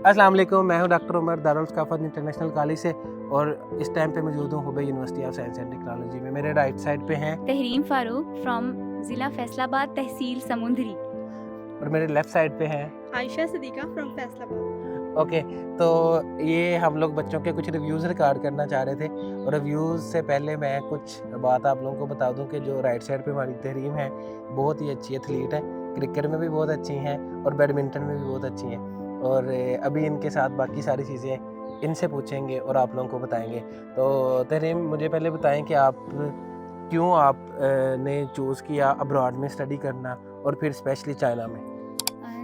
अस्सलाम वालेकुम, मैं हूं doctor Umar Darul Saqafat international college से और इस टाइम पे मौजूद हूं Hubei university of science and technology में। मेरे राइट साइड पे हैं तहरीम फारूक फ्रॉम ज़िला फैसलाबाद तहसील समुंदरी। और मेरे लेफ़्ट साइड पे हैं आयशा सदीका फ्रॉम फैसलाबाद। ओके। तो ये हम लोग बच्चों के कुछ रिव्यूज़ रिकॉर्ड करना चाह रहे थे और रिव्यूज़ से पहले मैं कुछ बात आप लोगों को बता दूं कि जो राइट साइड पे हमारी तहरीम है बहुत ही अच्छी एथलीट है, क्रिकेट में भी बहुत अच्छी हैं और बैडमिंटन में भी बहुत अच्छी हैं। और अभी इनके साथ बाकी सारी चीज़ें इनसे पूछेंगे और आप लोगों को बताएंगे। तो तहरीम, मुझे पहले बताएं कि क्यों आप ने चूज़ किया अब्रॉड में स्टडी करना और फिर स्पेशली चाइना में?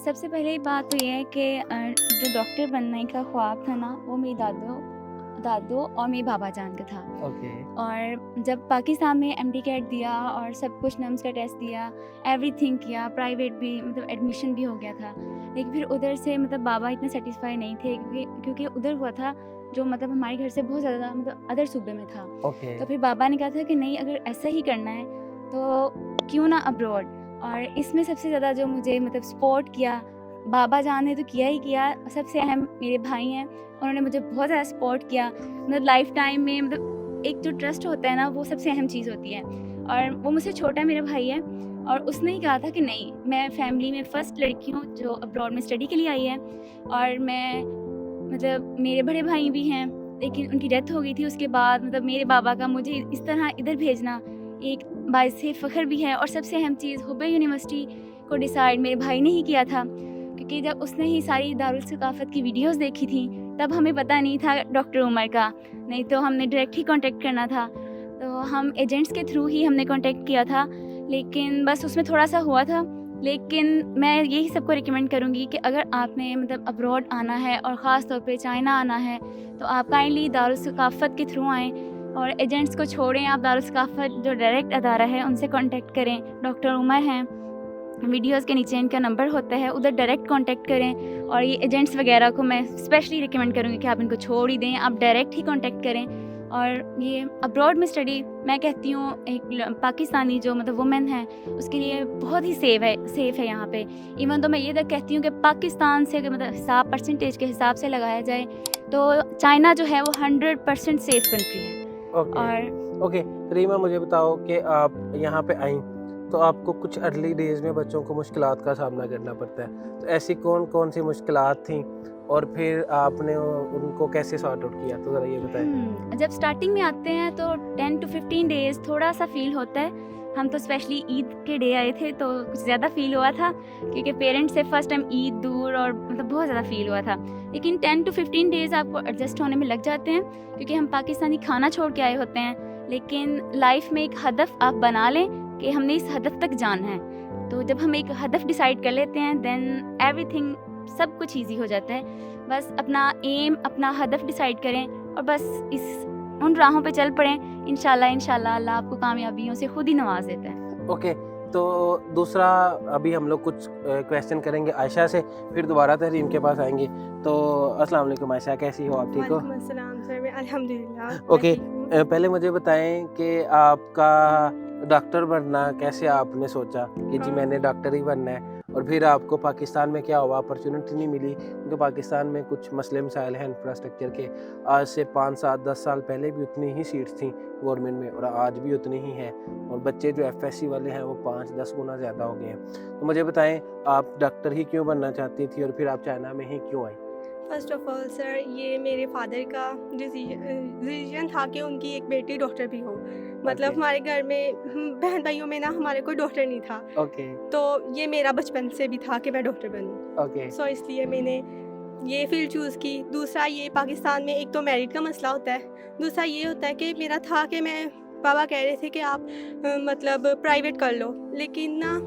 सबसे पहले बात तो ये है कि जो डॉक्टर बनने का ख्वाब था ना, वो मेरी दादो और मेरे बाबा जान का था। ओके। और जब पाकिस्तान में MD कैट दिया और सब कुछ नम्स का टेस्ट दिया, एवरीथिंग किया, प्राइवेट भी मतलब एडमिशन भी हो गया था, लेकिन फिर उधर से मतलब बाबा इतने सेटिस्फाई नहीं थे क्योंकि उधर हुआ था जो मतलब हमारे घर से बहुत ज़्यादा मतलब अदर सूबे में था। ओके। तो फिर बाबा ने कहा था कि नहीं, अगर ऐसा ही करना है तो क्यों ना अब्रॉड। और इसमें सबसे ज़्यादा जो मुझे मतलब सपोर्ट किया, बाबा जान ने तो किया ही किया, सबसे अहम मेरे भाई हैं, उन्होंने मुझे बहुत ज़्यादा सपोर्ट किया। मतलब लाइफ टाइम में मतलब एक जो ट्रस्ट होता है ना, वो सबसे अहम चीज़ होती है। और वो मुझसे छोटा मेरा भाई है और उसने ही कहा था कि नहीं, मैं फैमिली में फ़र्स्ट लड़की हूँ जो अब्रॉड में स्टडी के लिए आई है। और मैं मतलब मेरे बड़े भाई भी हैं, लेकिन उनकी डेथ हो गई थी उसके बाद। मतलब मेरे बाबा का मुझे इस तरह इधर भेजना एक बाइसे फ़ख्र भी है। और सबसे अहम चीज़, हुबई यूनिवर्सिटी को डिसाइड मेरे भाई ने ही किया था, क्योंकि जब उसने ही सारी दारुल सकाफत की वीडियोस देखी थी तब हमें पता नहीं था डॉक्टर उमर का, नहीं तो हमने डायरेक्ट ही कांटेक्ट करना था। तो हम एजेंट्स के थ्रू ही हमने कांटेक्ट किया था, लेकिन बस उसमें थोड़ा सा हुआ था। लेकिन मैं यही सबको रिकमेंड करूँगी कि अगर आपने मतलब अब्रॉड आना है और ख़ास तौर पे चाइना आना है, तो आप काइंडली दारुल सकाफत के थ्रू आएँ और एजेंट्स को छोड़ें। आप दारुल सकाफत जो डायरेक्ट अदारा है उनसे कांटेक्ट करें, डॉक्टर उमर हैं, वीडियोस के नीचे इनका नंबर होता है, उधर डायरेक्ट कांटेक्ट करें। और ये एजेंट्स वगैरह को मैं स्पेशली रिकमेंड करूँगी कि आप इनको छोड़ ही दें, आप डायरेक्ट ही कांटेक्ट करें। और ये अब्रॉड में स्टडी, मैं कहती हूँ एक पाकिस्तानी जो मतलब वुमेन है उसके लिए बहुत ही सेफ़ है यहाँ पे। इवन तो मैं ये तक कहती हूँ कि पाकिस्तान से अगर मतलब हिसाब परसेंटेज के हिसाब से लगाया जाए तो चाइना जो है वो 100% सेफ़ कंट्री है। और ओके रीमा, मुझे बताओ कि आप यहाँ पे आई तो आपको कुछ अर्ली डेज़ में बच्चों को मुश्किलात का सामना करना पड़ता है, तो ऐसी कौन कौन सी मुश्किलात थी और फिर आपने उनको कैसे सॉर्ट आउट किया, तो ज़रा ये बताएं। जब स्टार्टिंग में आते हैं तो 10 to 15 डेज़ थोड़ा सा फील होता है। हम तो स्पेशली ईद के डे आए थे तो कुछ ज़्यादा फील हुआ था, क्योंकि पेरेंट्स से फर्स्ट टाइम ईद दूर और मतलब बहुत ज़्यादा फील हुआ था। लेकिन 10 to 15 डेज़ आपको एडजस्ट होने में लग जाते हैं, क्योंकि हम पाकिस्तानी खाना छोड़ के आए होते हैं। लेकिन लाइफ में एक हदफ आप बना लें कि हमने इस हदफ तक जाना है। तो जब हम एक हदफ डिसाइड कर लेते हैं देन एवरीथिंग सब कुछ ईजी हो जाता है। बस अपना एम, अपना हदफ डिसाइड करें और बस उन राहों पे चल पड़ें। इंशाल्लाह अल्लाह आपको कामयाबियों से खुद ही नवाज देता है। ओके, तो दूसरा अभी हम लोग कुछ क्वेश्चन करेंगे आयशा से, फिर दोबारा तहरीम के पास आएंगे। तो अस्सलाम वालेकुम आयशा, कैसी हो आप, ठीक हो? वालेकुम अस्सलाम सर, मैं अल्हम्दुलिल्लाह ओके, मैं ठीक हूँ। पहले मुझे बताएं कि आपका डॉक्टर बनना कैसे आपने सोचा कि जी मैंने डॉक्टर ही बनना है, और फिर आपको पाकिस्तान में क्या हुआ, अपॉर्चुनिटी नहीं मिली क्योंकि पाकिस्तान में कुछ मसले मसाइल हैं इंफ्रास्ट्रक्चर के। आज से 5, 7, 10 साल पहले भी उतनी ही सीट्स थी गवर्नमेंट में और आज भी उतनी ही हैं, और बच्चे जो FSC वाले हैं वो 5-10 गुना ज़्यादा हो गए हैं। तो मुझे बताएं, आप डॉक्टर ही क्यों बनना चाहती थी और फिर आप चाइना में ही क्यों आई? फर्स्ट ऑफ ऑल सर, ये मेरे फादर का डिसीजन था कि उनकी एक बेटी डॉक्टर भी हो। मतलब ओके। हमारे घर में बहन भाइयों में ना हमारे कोई डॉक्टर नहीं था, ओके। तो ये मेरा बचपन से भी था कि मैं डॉक्टर बनूँ। ओके। सो इसलिए मैंने ये फील्ड चूज़ की। दूसरा, ये पाकिस्तान में एक तो मेरिट का मसला होता है, दूसरा ये होता है कि मेरा था कि मैं, पापा कह रहे थे कि आप मतलब प्राइवेट कर लो, लेकिन ना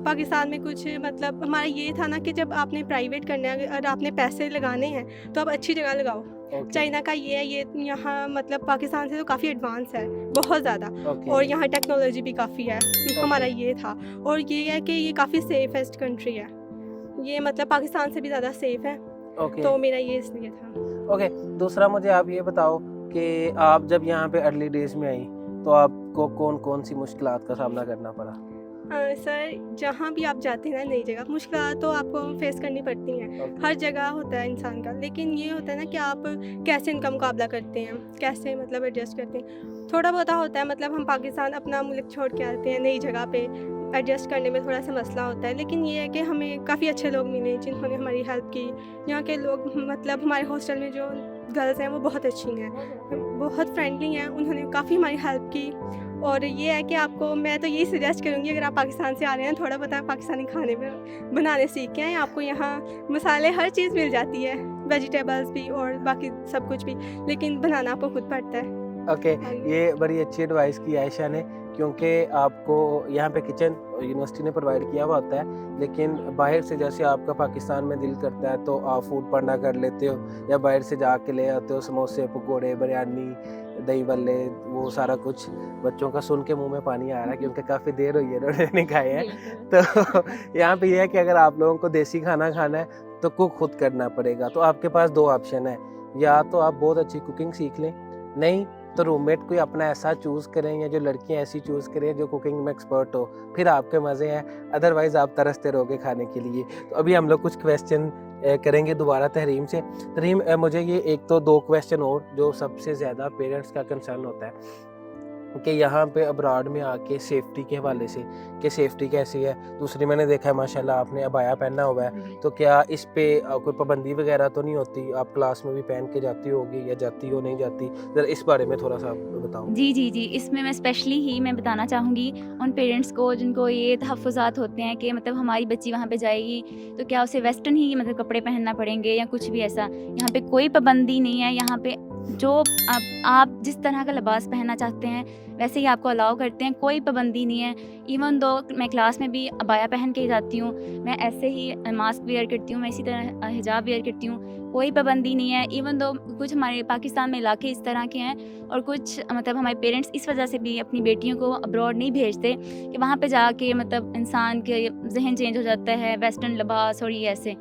पाकिस्तान में कुछ मतलब हमारा ये था ना कि जब आपने प्राइवेट करना है और आपने पैसे लगाने हैं तो आप अच्छी जगह लगाओ। ओके। चाइना का ये है, ये यहाँ मतलब पाकिस्तान से तो काफ़ी एडवांस है, बहुत ज़्यादा। ओके। और यहाँ टेक्नोलॉजी भी काफ़ी है। हमारा ये था, और ये है कि ये काफ़ी सेफेस्ट कंट्री है, ये मतलब पाकिस्तान से भी ज़्यादा सेफ़ है। ओके। तो मेरा ये इसलिए था। ओके, दूसरा मुझे आप ये बताओ कि आप जब यहाँ पे अर्ली डेज़ में आई तो आपको कौन कौन सी मुश्किलात का सामना करना पड़ा? सर जहाँ भी आप जाते हैं ना नई जगह, मुश्किल तो आपको फेस करनी पड़ती हैं, हर जगह होता है इंसान का, लेकिन ये होता है ना कि आप कैसे इनका मुकाबला करते हैं, कैसे मतलब एडजस्ट करते हैं। थोड़ा बहुत होता है, मतलब हम पाकिस्तान अपना मुल्क छोड़ के आते हैं, नई जगह पे एडजस्ट करने में थोड़ा सा मसला होता है, लेकिन ये है कि हमें काफ़ी अच्छे लोग मिले जिन्होंने हमारी हेल्प की। यहाँ के लोग, मतलब हमारे हॉस्टल में जो गर्ल्स हैं वो बहुत अच्छी हैं, बहुत फ्रेंडली हैं, उन्होंने काफ़ी हमारी हेल्प की। और ये है कि आपको, मैं तो यही सजेस्ट करूँगी, अगर आप पाकिस्तान से आ रहे हैं, थोड़ा बहुत पाकिस्तानी खाने में बनाने सीख के आएँ। आपको यहाँ मसाले हर चीज़ मिल जाती है, वेजिटेबल्स भी और बाकी सब कुछ भी, लेकिन बनाना आपको खुद पड़ता है। ओके, ये बड़ी अच्छी एडवाइस की आयशा ने, क्योंकि आपको यहाँ पे किचन यूनिवर्सिटी ने प्रोवाइड किया हुआ होता है, लेकिन बाहर से जैसे आपका पाकिस्तान में दिल करता है तो आप फूड पांडा कर लेते हो, या बाहर से जाके ले आते हो समोसे, पकोड़े, बिरयानी, दही बल्ले, वो सारा कुछ। बच्चों का सुन के मुंह में पानी आ रहा है क्योंकि काफ़ी देर हुई है उन्होंने नहीं खाए हैं। तो यहाँ पे ये है कि अगर आप लोगों को देसी खाना खाना है तो कुक खुद करना पड़ेगा। तो आपके पास दो ऑप्शन है, या तो आप बहुत अच्छी कुकिंग सीख लें, नहीं तो रूममेट कोई अपना ऐसा चूज़ करें, या जो लड़कियां ऐसी चूज़ करें जो कुकिंग में एक्सपर्ट हो, फिर आपके मज़े हैं, अदरवाइज़ आप तरसते रहोगे खाने के लिए। तो अभी हम लोग कुछ क्वेश्चन करेंगे दोबारा तहरीम से। तहरीम, मुझे ये एक तो दो क्वेश्चन और जो सबसे ज़्यादा पेरेंट्स का कंसर्न होता है कि यहाँ पे अब्रॉड में आके सेफ्टी के हवाले से, कि सेफ्टी कैसी है। दूसरी, मैंने देखा है माशाल्लाह आपने अबाया पहना हुआ है, तो क्या इस पे कोई पाबंदी वगैरह तो नहीं होती? आप क्लास में भी पहन के जाती होगी, या जाती हो नहीं जाती? ज़रा इस बारे में थोड़ा सा बताओ। जी, इसमें मैं स्पेशली ही मैं बताना चाहूँगी उन पेरेंट्स को जिनको ये तहफ़्फ़ुज़ात होते हैं कि मतलब हमारी बच्ची वहाँ पे जाएगी तो क्या उसे वेस्टर्न ही मतलब कपड़े पहनना पड़ेंगे या कुछ भी ऐसा। यहाँ पे कोई पाबंदी नहीं है। यहाँ पे जो आप जिस तरह का लिबास पहनना चाहते हैं वैसे ही आपको अलाउ करते हैं, कोई पाबंदी नहीं है। इवन दो मैं क्लास में भी अबाया पहन के ही जाती हूँ, मैं ऐसे ही मास्क वेयर करती हूँ, मैं इसी तरह हिजाब वेयर करती हूँ, कोई पाबंदी नहीं है। इवन दो कुछ हमारे पाकिस्तान में इलाके इस तरह के हैं और कुछ मतलब हमारे पेरेंट्स इस वजह से भी अपनी बेटियों को अब्रॉड नहीं भेजते कि वहाँ पे जाके मतलब इंसान के जहन चेंज हो जाता है, वेस्टर्न लिबास और ये ऐसे।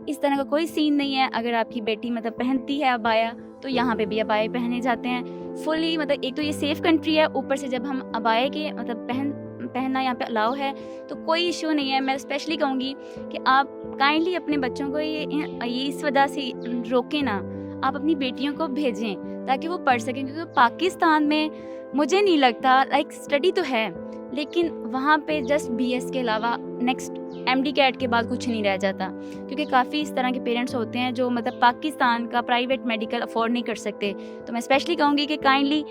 इस तरह का कोई सीन नहीं है। अगर आपकी बेटी मतलब पहनती है अबाया तो यहाँ पे भी अबाए पहने जाते हैं फुली। मतलब एक तो ये सेफ़ कंट्री है, ऊपर से जब हम अबाए के मतलब पहनना यहाँ पे अलाउ है तो कोई इशू नहीं है। मैं स्पेशली कहूँगी कि आप काइंडली अपने बच्चों को ये इस वजह से रोकें ना, आप अपनी बेटियों को भेजें ताकि वो पढ़ सकें, क्योंकि पाकिस्तान में मुझे नहीं लगता लाइक स्टडी तो है लेकिन वहाँ पे जस्ट BS के अलावा नेक्स्ट MD कैट के बाद कुछ नहीं रह जाता, क्योंकि काफ़ी इस तरह के पेरेंट्स होते हैं जो मतलब पाकिस्तान का प्राइवेट मेडिकल अफोर्ड नहीं कर सकते। तो मैं स्पेशली कहूँगी कि काइंडली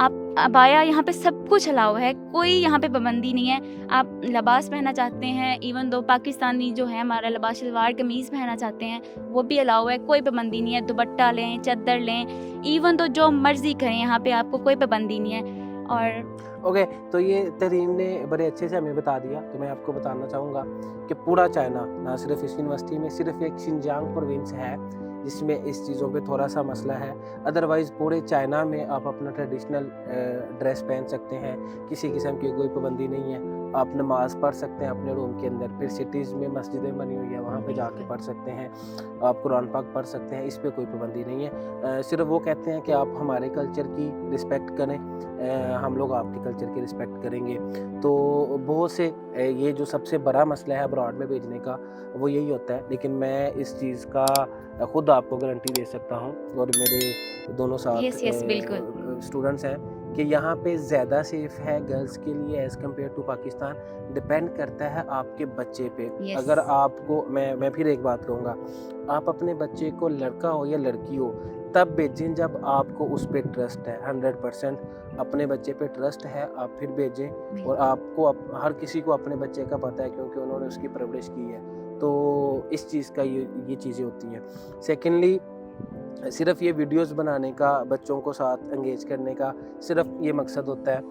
आप अबाया, यहाँ पे सब कुछ अलाउ है, कोई यहाँ पे पाबंदी नहीं है। आप लिबास पहनना चाहते हैं, इवन दो पाकिस्तानी जो है हमारा लिबास शलवार कमीज़ पहनना चाहते हैं वो भी अलाउ है, कोई पाबंदी नहीं है। दुपट्टा लें, चद्दर लें, इवन तो जो मर्ज़ी करें, यहाँ पे आपको कोई पाबंदी नहीं है। और ओके, तो ये तहरीम ने बड़े अच्छे से हमें बता दिया। तो मैं आपको बताना चाहूँगा कि पूरा चाइना, ना सिर्फ इस यूनिवर्सिटी में, सिर्फ एक शिनजियांग प्रोविंस है जिसमें इस चीज़ों पे थोड़ा सा मसला है। अदरवाइज़ पूरे चाइना में आप अपना ट्रेडिशनल ड्रेस पहन सकते हैं, किसी किस्म की कोई पाबंदी नहीं है। आप नमाज़ पढ़ सकते हैं अपने रूम के अंदर, फिर सिटीज़ में मस्जिदें बनी हुई है वहाँ पे जाके पढ़ सकते हैं, आप कुरान पाक पढ़ सकते हैं, इस पे कोई पाबंदी नहीं है। सिर्फ वो कहते हैं कि आप हमारे कल्चर की रिस्पेक्ट करें, हम लोग आपके कल्चर की रिस्पेक्ट करेंगे। तो बहुत से ये जो सबसे बड़ा मसला है अब्रॉड में भेजने का वो यही होता है, लेकिन मैं इस चीज़ का खुद आपको गारंटी दे सकता हूँ और मेरे दोनों साथ यस बिल्कुल स्टूडेंट्स हैं कि यहाँ पे ज़्यादा सेफ है गर्ल्स के लिए as compare to Pakistan. Depend करता है आपके बच्चे पे। Yes. अगर आपको मैं फिर एक बात कहूँगा, आप अपने बच्चे को लड़का हो या लड़की हो तब भेजें जब आपको उस पर ट्रस्ट है। 100% अपने बच्चे पे ट्रस्ट है, आप फिर भेजें। और आपको हर किसी को अपने बच्चे का पता है क्योंकि उन्होंने उसकी परवरिश की है, तो इस चीज़ का ये चीज़ें होती हैं। सेकेंडली, सिर्फ ये वीडियोस बनाने का, बच्चों को साथ एंगेज करने का सिर्फ ये मकसद होता है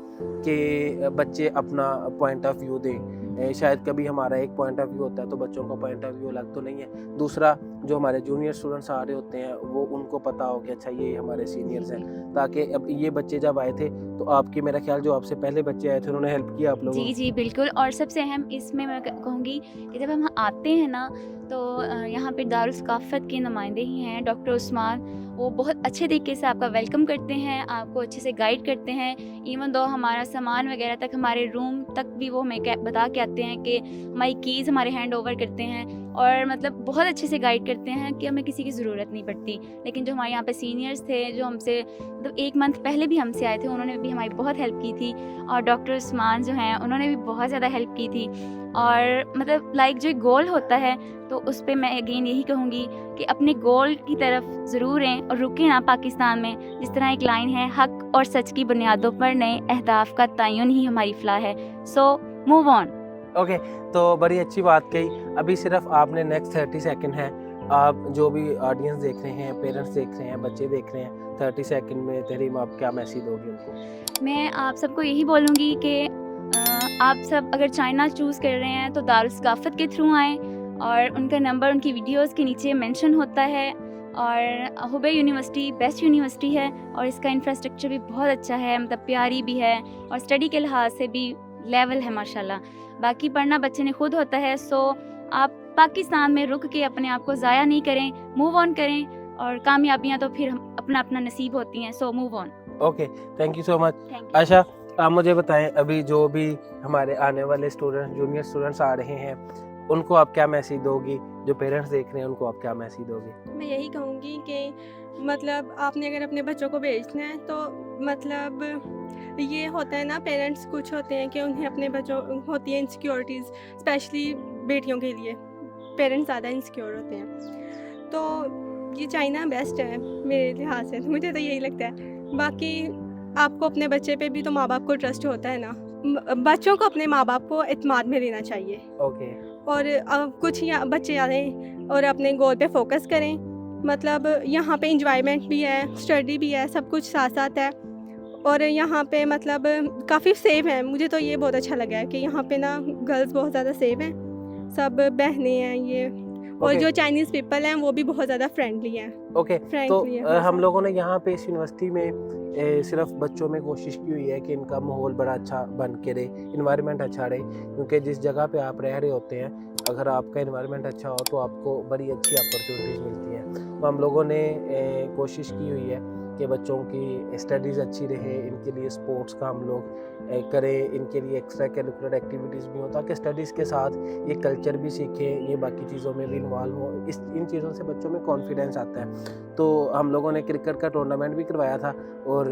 कि बच्चे अपना पॉइंट ऑफ व्यू दें। शायद कभी हमारा एक पॉइंट ऑफ व्यू होता है तो बच्चों का पॉइंट ऑफ व्यू अलग तो नहीं है। दूसरा, जो हमारे जूनियर स्टूडेंट्स आ रहे होते हैं वो उनको पता हो कि अच्छा ये हमारे सीनियर्स हैं, ताकि अब ये बच्चे जब आए थे तो आपके, मेरा ख्याल जो आपसे पहले बच्चे आए थे उन्होंने हेल्प किया आप लोगों को। जी बिल्कुल। और सबसे अहम इसमें मैं कहूँगी कि जब हम आते हैं ना तो यहाँ पे दारुल सकाफ़त के नुमाइंदे ही हैं डॉक्टर उस्मान, वो बहुत अच्छे तरीके से आपका वेलकम करते हैं, आपको अच्छे से गाइड करते हैं। इवन दो हमारा सामान वगैरह तक, हमारे रूम तक भी वो हमें बता के आते हैं कि हमारी कीज़ हमारे हैंड ओवर करते हैं, और मतलब बहुत अच्छे से गाइड करते हैं कि हमें किसी की ज़रूरत नहीं पड़ती। लेकिन जो हमारे यहाँ पे सीनियर्स थे, जो हमसे मतलब 1 मंथ पहले भी हमसे आए थे, उन्होंने भी हमारी बहुत हेल्प की थी, और डॉक्टर उस्मान जो हैं उन्होंने भी बहुत ज़्यादा हेल्प की थी। और मतलब लाइक जो एक गोल होता है, तो उस पे मैं अगेन यही कहूँगी कि अपने गोल की तरफ ज़रूर रहें और रुकें ना पाकिस्तान में। जिस तरह एक लाइन है, हक और सच की बुनियादों पर नए अहदाफ का तयन ही हमारी फलाह है। So move on. ओके, तो बड़ी अच्छी बात कही। अभी सिर्फ आपने नेक्स्ट 30 सेकंड है, आप जो भी ऑडियंस देख रहे हैं, पेरेंट्स देख रहे हैं, बच्चे देख रहे हैं, 30 सेकंड में तहरीम आप क्या मैसेज दोगे उनको? मैं आप सबको यही बोलूँगी कि आप सब अगर चाइना चूज़ कर रहे हैं तो दारुल सकाफ़त के थ्रू आएँ, और उनका नंबर उनकी वीडियोस के नीचे मेंशन होता है। और हुबे यूनिवर्सिटी बेस्ट यूनिवर्सिटी है, और इसका इंफ्रास्ट्रक्चर भी बहुत अच्छा है, मतलब प्यारी भी है, और स्टडी के लिहाज से भी लेवल है माशाल्लाह। बाकी पढ़ना बच्चे ने खुद होता है। सो आप पाकिस्तान में रुक के अपने आप को ज़ाया नहीं करें, मूव ऑन करें, और कामयाबियाँ तो फिर अपना अपना नसीब होती हैं। So move on. Okay, thank you so much. Thank you. अच्छा, आप मुझे बताएं, अभी जो भी हमारे आने वाले स्टूडेंट्स, जूनियर स्टूडेंट्स आ रहे हैं, उनको आप क्या मैसेज दोगी? जो पेरेंट्स देख रहे हैं उनको आप क्या मैसेज दोगे? मैं यही कहूँगी कि मतलब आपने अगर अपने बच्चों को भेजना है तो मतलब ये होता है ना, पेरेंट्स कुछ होते हैं कि उन्हें अपने बच्चों होती है इनसिक्योरिटीज़, स्पेशली बेटियों के लिए पेरेंट्स ज़्यादा इनसिक्योर होते हैं। तो ये चाइना बेस्ट है मेरे लिहाज से, तो मुझे तो यही लगता है। बाकी आपको अपने बच्चे पे भी तो माँ बाप को ट्रस्ट होता है ना, बच्चों को अपने माँ बाप को एतमाद में लेना चाहिए। ओके, और कुछ बच्चे आएँ और अपने गोल पे फोकस करें। मतलब यहाँ पे इंजॉयमेंट भी है, स्टडी भी है, सब कुछ साथ साथ है। और यहाँ पे मतलब काफ़ी सेफ है। मुझे तो ये बहुत अच्छा लगा है कि यहाँ पे ना गर्ल्स बहुत ज़्यादा सेफ हैं, सब बहनें हैं ये, और Okay. जो चाइनीज़ पीपल हैं वो भी बहुत ज़्यादा फ्रेंडली हैं। ओके, तो फ्रेंकली है हम लोगों ने यहाँ पे इस यूनिवर्सिटी में सिर्फ बच्चों में कोशिश की हुई है कि इनका माहौल बड़ा अच्छा बन के रहे, इन्वायरमेंट अच्छा रहे, क्योंकि जिस जगह पे आप रह रहे होते हैं, अगर आपका इन्वायरमेंट अच्छा हो तो आपको बड़ी अच्छी अपॉर्चुनिटीज़ मिलती हैं। तो हम लोगों ने कोशिश की हुई है कि बच्चों की स्टडीज़ अच्छी रहे, इनके लिए स्पोर्ट्स का हम लोग करें, इनके लिए एक्स्ट्रा करिकुलर एक्टिविटीज़ भी हो, ताकि स्टडीज़ के साथ ये कल्चर भी सीखें, ये बाकी चीज़ों में भी इन्वॉल्व हो। इन चीज़ों से बच्चों में कॉन्फिडेंस आता है। तो हम लोगों ने क्रिकेट का टूर्नामेंट भी करवाया था, और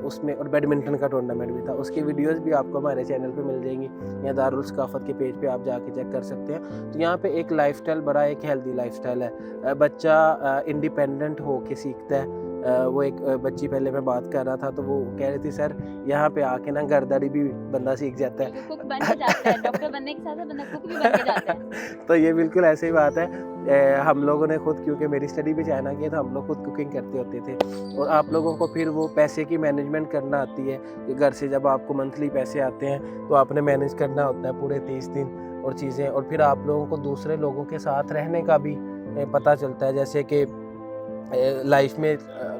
उसमें और बैडमिंटन का टूर्नामेंट भी था। उसकी वीडियोस भी आपको हमारे चैनल पे मिल जाएंगी, या दारुल सकाफ़त के पेज पे आप जाके चेक कर सकते हैं। तो यहाँ पे एक लाइफस्टाइल, बड़ा एक हेल्दी लाइफस्टाइल है। बच्चा इंडिपेंडेंट हो के सीखता है। वो एक बच्ची पहले मैं बात कर रहा था, तो वो कह रही थी, सर यहाँ पे आके ना गर्दारी भी बंदा सीख जाता है। कुक बन के जाता है, डॉक्टर बनने के साथ साथ बंदा कुक भी बन के जाता है। तो ये बिल्कुल ऐसे ही बात है। हम लोगों ने खुद, क्योंकि मेरी स्टडी भी चाइना की है, तो हम लोग खुद कुकिंग करते होते थे, और आप लोगों को फिर वो पैसे की मैनेजमेंट करना आती है कि घर से जब आपको मंथली पैसे आते हैं तो आपने मैनेज करना होता है पूरे 30 दिन और चीज़ें, और फिर आप लोगों को दूसरे लोगों के साथ रहने का भी पता चलता है। जैसे कि लाइफ में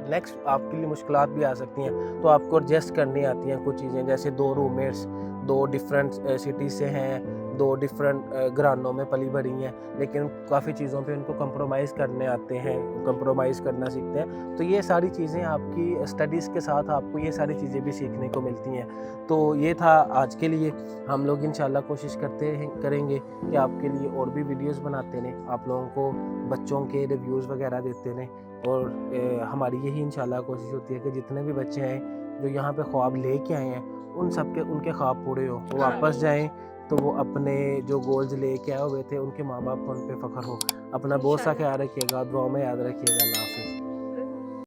नेक्स्ट आपके लिए मुश्किलात भी आ सकती हैं, तो आपको एडजस्ट करनी आती हैं कुछ चीज़ें। जैसे 2 रूममेट्स 2 डिफरेंट सिटी से हैं, 2 डिफरेंट घरानों में पली बड़ी हैं, लेकिन काफ़ी चीज़ों पे उनको कंप्रोमाइज़ करने आते हैं, कंप्रोमाइज़ करना सीखते हैं। तो ये सारी चीज़ें आपकी स्टडीज़ के साथ आपको ये सारी चीज़ें भी सीखने को मिलती हैं। तो ये था आज के लिए। हम लोग इंशाल्लाह कोशिश करेंगे कि आपके लिए और भी वीडियोस बनाते रहें, आप लोगों को बच्चों के रिव्यूज़ वगैरह देते रहें, और हमारी यही इंशाल्लाह कोशिश होती है कि जितने भी बच्चे हैं जो यहाँ पे ख्वाब लेके आए हैं, उनके ख्वाब पूरे हो, वो वापस जाएं तो वो अपने जो गोल्स लेके आए हुए थे, उनके माँ बाप को उन पे फ़ख्र हो। अपना बहुत सा ख्याल रखिएगा, दुआ में याद रखिएगा। अल्लाह हाफ़िज़।